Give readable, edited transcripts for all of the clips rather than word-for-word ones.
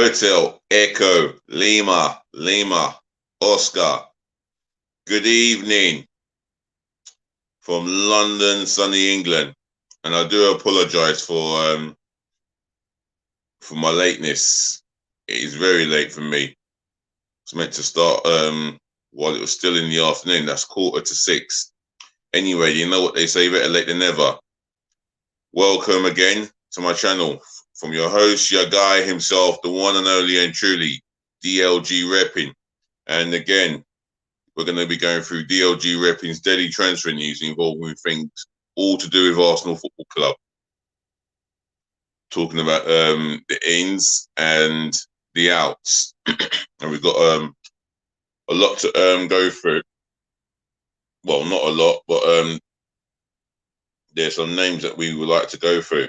Hotel Echo Lima Oscar. Good evening from London, sunny England, and I do apologise for my lateness. It is very late for me. It's meant to start while it was still in the afternoon. That's 5:45. Anyway, you know what they say, better late than never. Welcome again to my channel from your host, your guy himself, the one and only and truly, DLG Reppin'. And again, we're going to be going through DLG Reppin's daily transfer news involving things all to do with Arsenal Football Club. Talking about the ins and the outs. And we've got a lot to go through. Well, not a lot, but there's some names that we would like to go through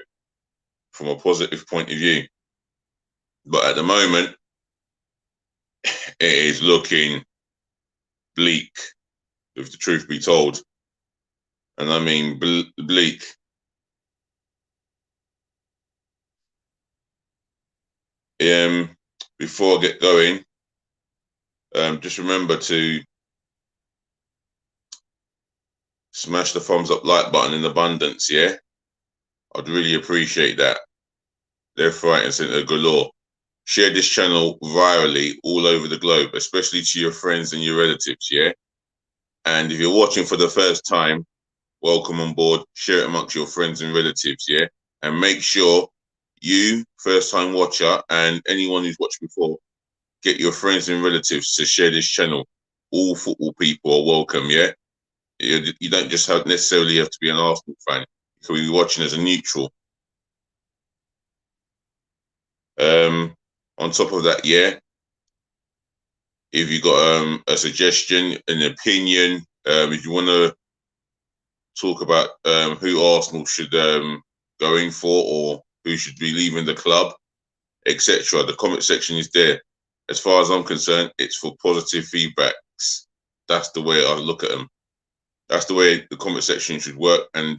from a positive point of view. But at the moment, it is looking bleak, if the truth be told. And I mean bleak. Before I get going, just remember to smash the thumbs up like button in abundance, yeah? I'd really appreciate that. Left, right, and centre galore. Share this channel virally all over the globe, especially to your friends and your relatives, yeah? And if you're watching for the first time, welcome on board. Share it amongst your friends and relatives, yeah? And make sure you, first-time watcher, and anyone who's watched before, get your friends and relatives to share this channel. All football people are welcome, yeah? You don't just necessarily have to be an Arsenal fan. You can be watching as a neutral. On top of that, yeah, if you got a suggestion, an opinion, if you want to talk about who Arsenal should go in for or who should be leaving the club, etc., the comment section is there. As far as I'm concerned, it's for positive feedbacks. That's the way I look at them. That's the way the comment section should work. And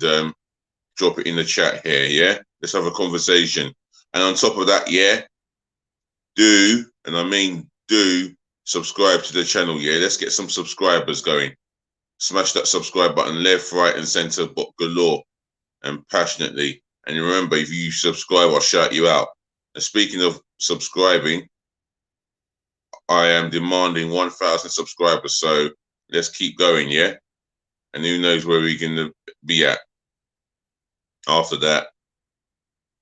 drop it in the chat here, yeah? Let's have a conversation. And on top of that, yeah, do, and I mean do, subscribe to the channel, yeah? Let's get some subscribers going. Smash that subscribe button left, right, and centre, but galore and passionately. And remember, if you subscribe, I'll shout you out. And speaking of subscribing, I am demanding 1,000 subscribers, so let's keep going, yeah? And who knows where we can be at. After that,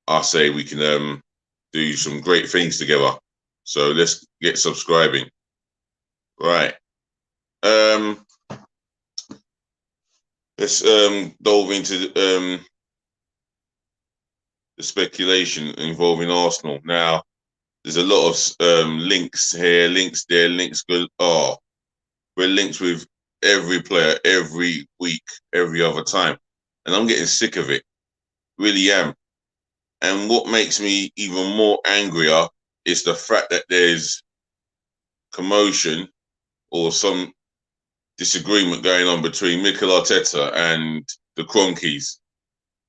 I say we can do some great things together. So let's get subscribing. Right. Let's delve into the speculation involving Arsenal. Now, there's a lot of links here, links there, links good. Oh, we're linked with every player, every week, every other time. And I'm getting sick of it. Really am. And what makes me even more angrier is the fact that there's commotion or some disagreement going on between Mikel Arteta and the Cronkies.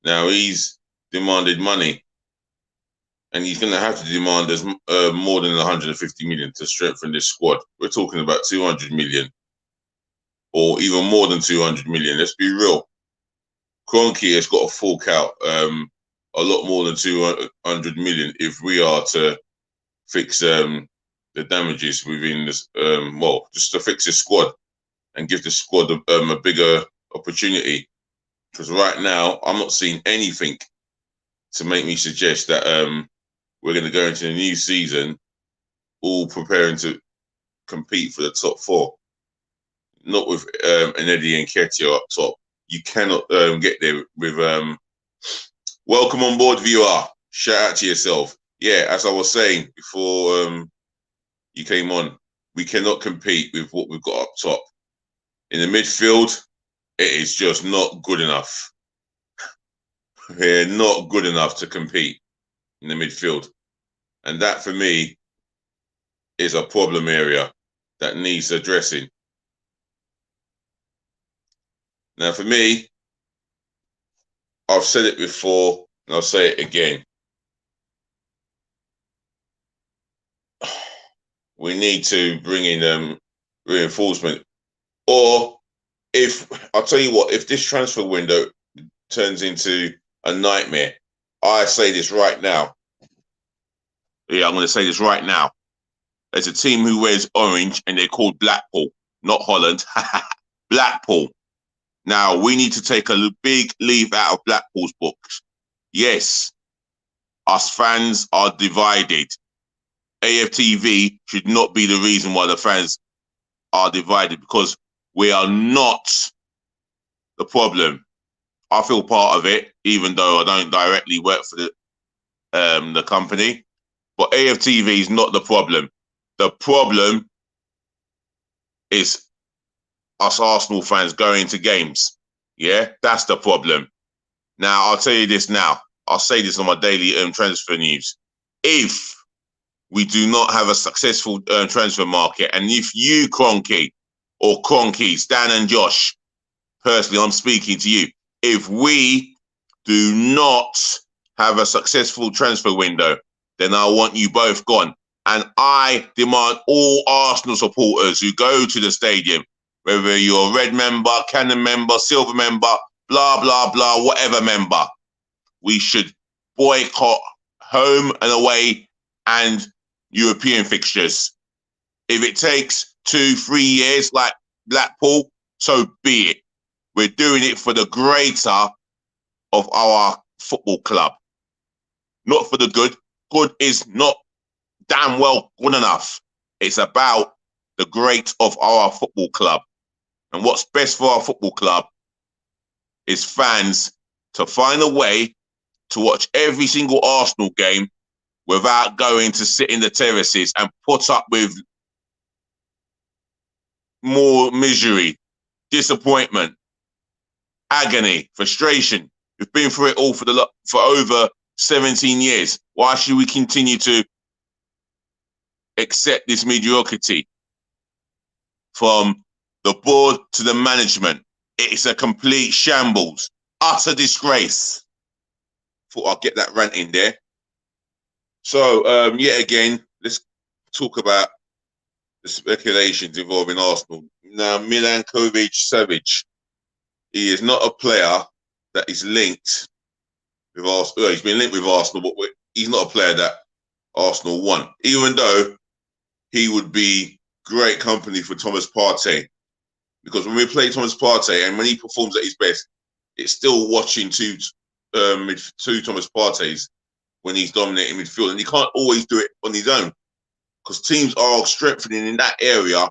Now, he's demanded money, and he's going to have to demand more than 150 million to strengthen this squad. We're talking about 200 million or even more than 200 million. Let's be real. Kroenke has got to fork out a lot more than 200 million if we are to fix the damages within this, well, just to fix this squad and give the squad a bigger opportunity. Because right now, I'm not seeing anything to make me suggest that we're going to go into the new season all preparing to compete for the top four. Not with an Eddie Nketiah up top. You cannot get there with welcome on board, viewer. Shout out to yourself. Yeah, as I was saying before you came on, we cannot compete with what we've got up top. In the midfield, it is just not good enough. We're not good enough to compete in the midfield. And that, for me, is a problem area that needs addressing. Now, for me, I've said it before, and I'll say it again. we need to bring in reinforcement. Or if I'll tell you what, if this transfer window turns into a nightmare, I say this right now. Yeah, I'm going to say this right now. There's a team who wears orange, and they're called Blackpool, not Holland. Blackpool. Now, we need to take a big leaf out of Blackpool's books. Yes, us fans are divided. AFTV should not be the reason why the fans are divided, because we are not the problem. I feel part of it, even though I don't directly work for the company. But AFTV is not the problem. The problem is us Arsenal fans going to games. Yeah, that's the problem. Now, I'll tell you this now. I'll say this on my daily transfer news. If we do not have a successful transfer market, and if you, Cronky, or Cronky, Stan and Josh, personally, I'm speaking to you, if we do not have a successful transfer window, then I want you both gone. And I demand all Arsenal supporters who go to the stadium, whether you're a red member, canon member, silver member, blah, blah, blah, whatever member, we should boycott home and away and European fixtures. If it takes 2-3 years like Blackpool, so be it. We're doing it for the greater of our football club. Not for the good. Good is not damn well good enough. It's about the great of our football club. And what's best for our football club is fans to find a way to watch every single Arsenal game without going to sit in the terraces and put up with more misery, disappointment, agony, frustration. We've been through it all for over 17 years. Why should we continue to accept this mediocrity from the board to the management? It's a complete shambles, utter disgrace. Thought I'd get that rant in there. So, yet again, let's talk about the speculations involving Arsenal. Now, Milankovic-Savic, he is not a player that is linked with Arsenal. Well, he's been linked with Arsenal, but he's not a player that Arsenal want, even though he would be great company for Thomas Partey. Because when we play Thomas Partey and when he performs at his best, it's still watching two Thomas Parteys when he's dominating midfield. And he can't always do it on his own because teams are strengthening in that area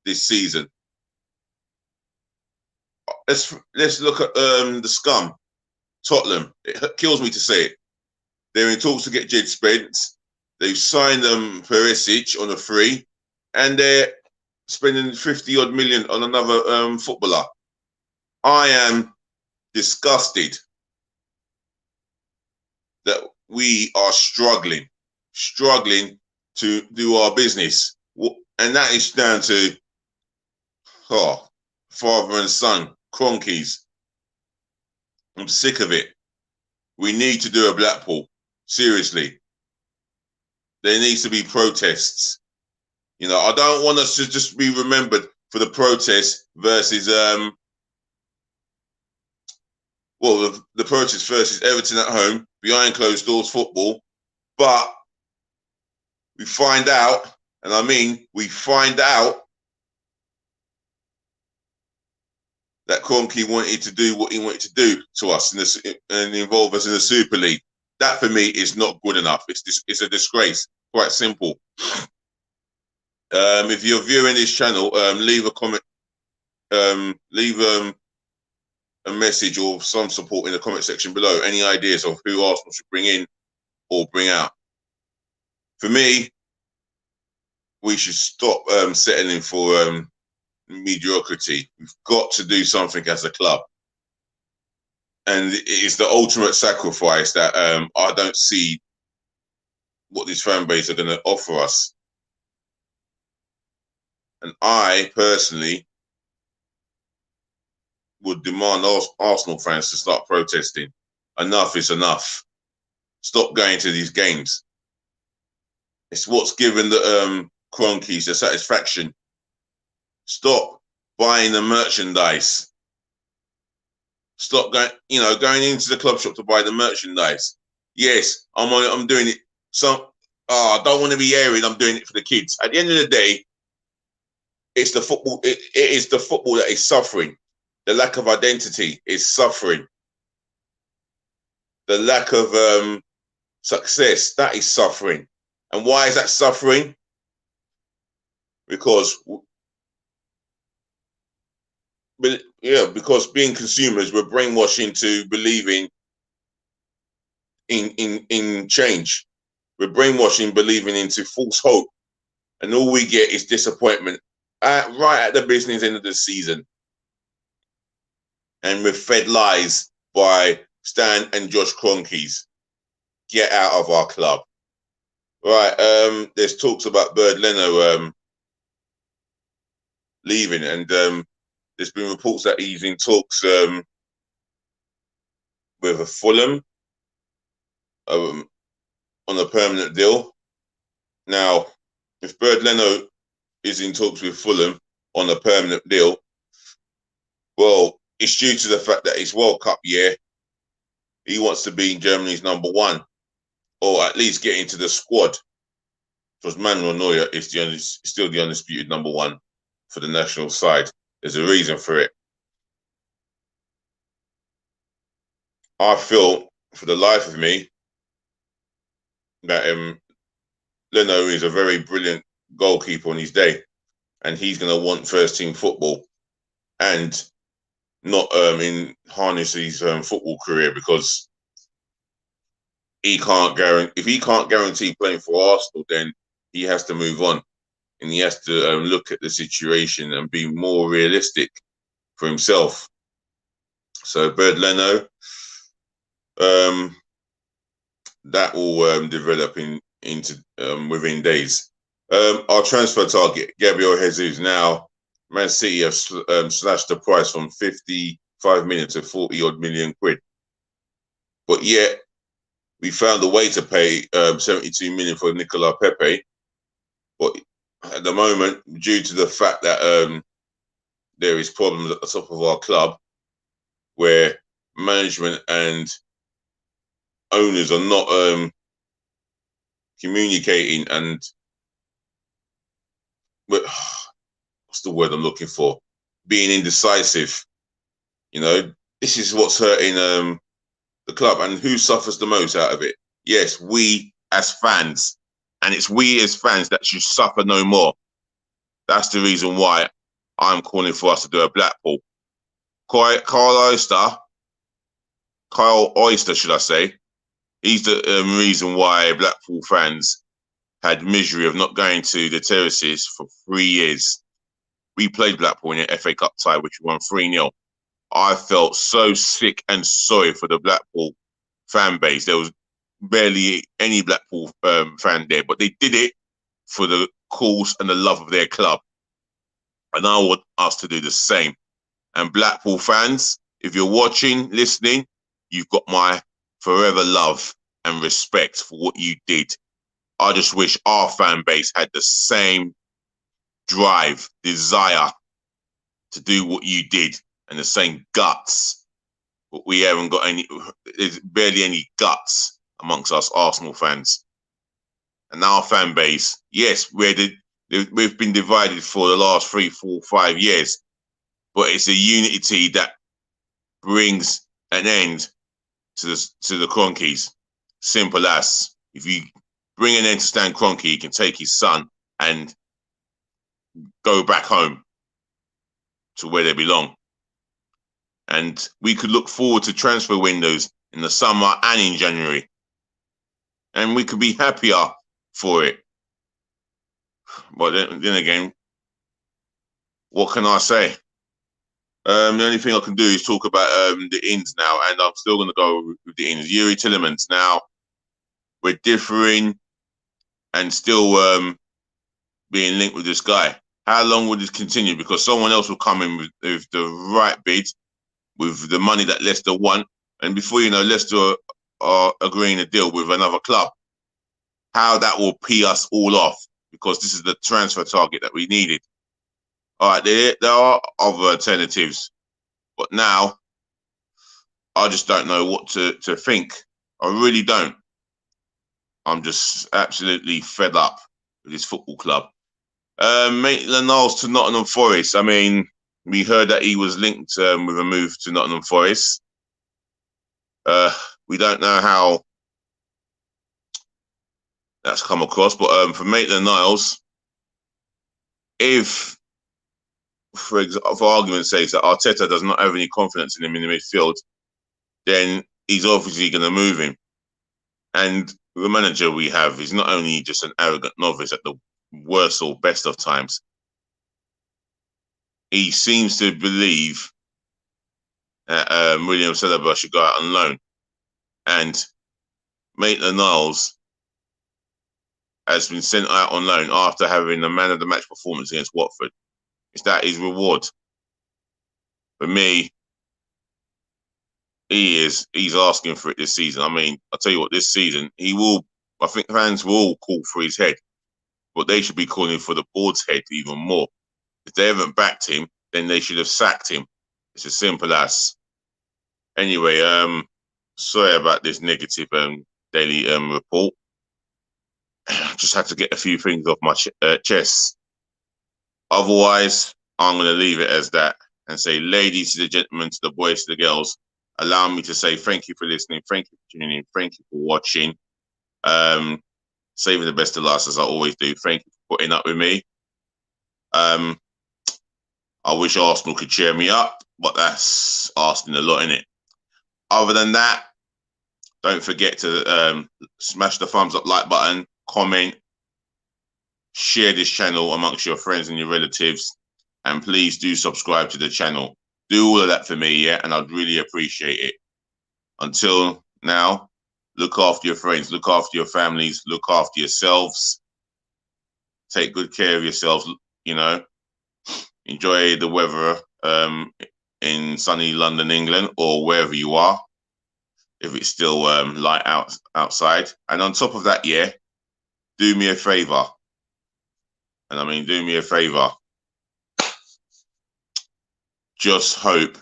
this season. Let's look at the scum, Tottenham. It kills me to say it. They're in talks to get Jed Spence. They've signed Perisic on a free, and they're spending 50-odd million on another footballer. I am disgusted that we are struggling to do our business. And that is down to father and son, cronkies. I'm sick of it. We need to do a Blackpool. Seriously. There needs to be protests. You know, I don't want us to just be remembered for the protests versus the protest versus Everton at home, behind closed doors football. But we find out, and I mean we find out, that Kroenke wanted to do what he wanted to do to us and involve us in the Super League. That for me is not good enough. It's a disgrace. Quite simple. If you're viewing this channel, leave a comment, leave a message or some support in the comment section below. Any ideas of who Arsenal should bring in or bring out? For me, we should stop settling for mediocrity. We've got to do something as a club. And it's the ultimate sacrifice that I don't see what these fan base are going to offer us. And I personally would demand Arsenal fans to start protesting. Enough is enough. Stop going to these games. It's what's given the Cronkies the satisfaction. Stop buying the merchandise. Stop going into the club shop to buy the merchandise. Yes, I'm doing it. I don't want to be airing. I'm doing it for the kids. At the end of the day, it's the football. It is the football that is suffering. The lack of identity is suffering. The lack of success, that is suffering. And why is that suffering? Because being consumers, we're brainwashed into believing in change. We're brainwashing, believing into false hope, and all we get is disappointment right at the business end of the season. And we're fed lies by Stan and Josh Cronkies. Get out of our club. Right, there's talks about Bird Leno leaving, and there's been reports that he's in talks with a Fulham on a permanent deal. Now, if Bird Leno is in talks with Fulham on a permanent deal, well, it's due to the fact that it's World Cup year. He wants to be Germany's #1, or at least get into the squad. Because Manuel Neuer is still the undisputed #1 for the national side. There's a reason for it. I feel, for the life of me, that Leno is a very brilliant goalkeeper on his day, and he's going to want first-team football and not harness his football career, because if he can't guarantee playing for Arsenal, then he has to move on, and he has to look at the situation and be more realistic for himself. So Bird Leno, that will develop into within days. Our transfer target, Gabriel Jesus. Now, Man City have slashed the price from 55 million to 40 odd million quid, but yet we found a way to pay 72 million for Nicolas Pepe. But at the moment, due to the fact that there is problems at the top of our club, where management and owners are not communicating and what's the word I'm looking for? Being indecisive. This is what's hurting the club. And who suffers the most out of it? Yes, we as fans. And it's we as fans that should suffer no more. That's the reason why I'm calling for us to do a Blackpool. Kyle Oyster, should I say. He's the reason why Blackpool fans had misery of not going to the terraces for 3 years. We played Blackpool in an FA Cup tie, which we won 3-0. I felt so sick and sorry for the Blackpool fan base. There was barely any Blackpool fan there, but they did it for the cause and the love of their club. And I want us to do the same. And Blackpool fans, if you're watching, listening, you've got my forever love and respect for what you did. I just wish our fan base had the same drive, desire to do what you did, and the same guts. But we haven't got there's barely any guts amongst us Arsenal fans. And our fan base, yes, we've been divided for the last 3, 4, 5 years, but it's a unity that brings an end to the Cronkies. Simple as. If you bring an end to Stan Kroenke, he can take his son and go back home to where they belong. And we could look forward to transfer windows in the summer and in January. And we could be happier for it. But then again, what can I say? The only thing I can do is talk about the ins now, and I'm still going to go with the ins. Yuri Tillemans. Now, we're differing and still being linked with this guy. How long will this continue? Because someone else will come in with the right bid, with the money that Leicester want, and before you know, Leicester are agreeing a deal with another club. How that will pee us all off. because this is the transfer target that we needed. All right, there are other alternatives, but now I just don't know what to think. I really don't. I'm just absolutely fed up with this football club. Maitland-Niles to Nottingham Forest. I mean, we heard that he was linked with a move to Nottingham Forest. We don't know how that's come across, but for Maitland-Niles, if, for argument's sake, that Arteta does not have any confidence in him in the midfield, then he's obviously going to move him. And the manager we have is not only just an arrogant novice at the worst or best of times, he seems to believe that William Saliba should go out on loan. And Maitland-Niles has been sent out on loan after having a man of the match performance against Watford. Is that his reward? For me, he's asking for it this season. I mean, I'll tell you what, this season, I think fans will all call for his head, but they should be calling for the board's head even more. If they haven't backed him, then they should have sacked him. It's as simple as. Anyway, sorry about this negative daily report. Just had to get a few things off my chest. Otherwise, I'm going to leave it as that and say, ladies to the gentlemen, to the boys, to the girls, allow me to say thank you for listening, thank you for tuning in, thank you for watching. Saving the best to last, as I always do. Thank you for putting up with me. I wish Arsenal could cheer me up, but that's asking a lot, innit? Other than that, don't forget to smash the thumbs up like button, comment, share this channel amongst your friends and your relatives, and please do subscribe to the channel. Do all of that for me, yeah, and I'd really appreciate it. Until now, look after your friends, look after your families, look after yourselves. Take good care of yourselves, you know. Enjoy the weather in sunny London, England, or wherever you are, if it's still light outside. And on top of that, yeah, do me a favor. And I mean, do me a favor. Just hope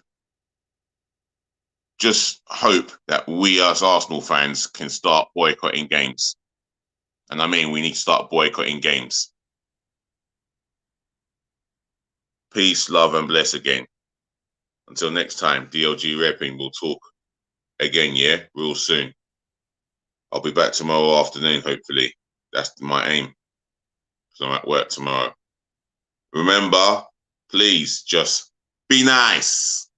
that we as Arsenal fans can start boycotting games. And I mean, we need to start boycotting games. Peace, love, and bless again. Until next time, DLG Reppin' will talk again, yeah, real soon. I'll be back tomorrow afternoon, hopefully. That's my aim, because I'm at work tomorrow. Remember, please just be nice.